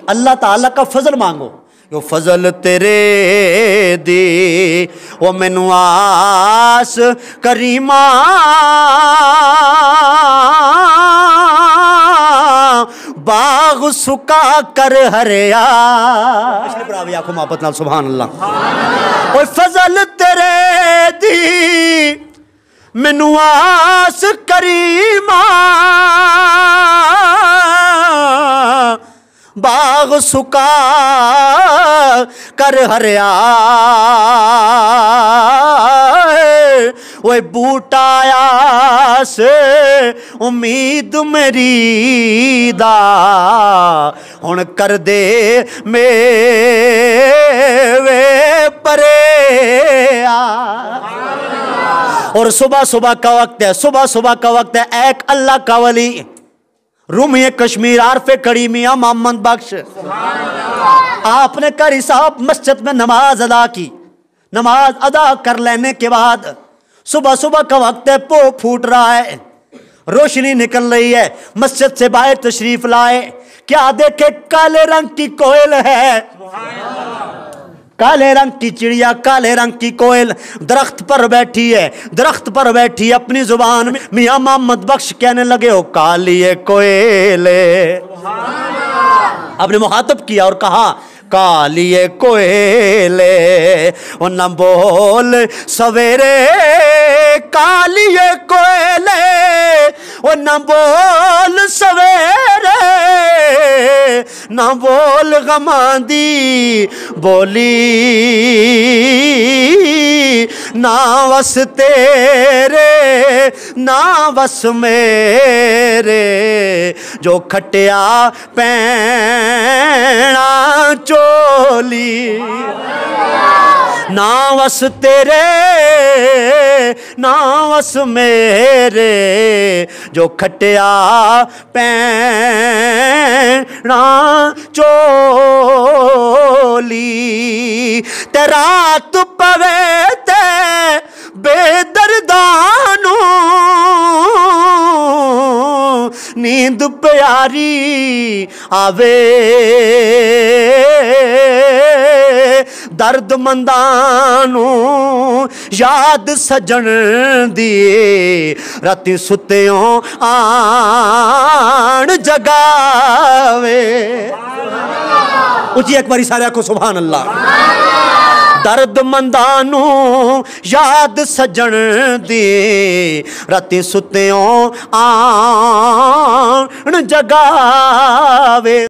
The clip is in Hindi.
अल्लाह ताला का फजल मांगो। यो फजल तेरे दी वो मैनू आस करीमा बाग सुका कर हरिया। आखो मोहब्बत नाल सुभान अल्लाह। ओए फजल तेरे दी मैनू आस करीमा बाग सुका कर हरिया। ओए बूटाया से उम्मीद मेरी दा हुण कर दे मेवे परे आ। और सुबह सुबह का वक्त है, सुबह सुबह का वक्त है। एक अल्लाह का वली रूमी कश्मीर आरफे कड़ी मियां मोहम्मद बख्श, आपने कारी साहब मस्जिद में नमाज अदा की। नमाज अदा कर लेने के बाद सुबह सुबह का वक्त है, पो फूट रहा है, रोशनी निकल रही है। मस्जिद से बाहर तशरीफ लाए, क्या देखे काले रंग की कोयल है, काले रंग की चिड़िया, काले रंग की कोयल दरख्त पर बैठी है, दरख्त पर बैठी अपनी जुबान में मियां मोहम्मद बख्श कहने लगे, ओ काली कोयले। आपने मुखातब किया और कहा, कालिए कोयले ओ न बोल सवेरे, कालिए कोयले ओ न बोल सवेरे, न बोल गमांदी बोली, ना वस तेरे ना वस मेरे, जो खटिया पैना चोली, ना वस तेरे ना वस मेरे, जो खटिया पैना चोली। ते रात पवे ते बेदर्दानू नींद प्यारी आवे, दर्द मंदानू याद सजन दी, राती सुत्यों आन जगावे। उची एक बारी सारे को सुभान अल्लाह। दर्द मंदानू याद सजन दी, राती सुत्यों आन जगावे।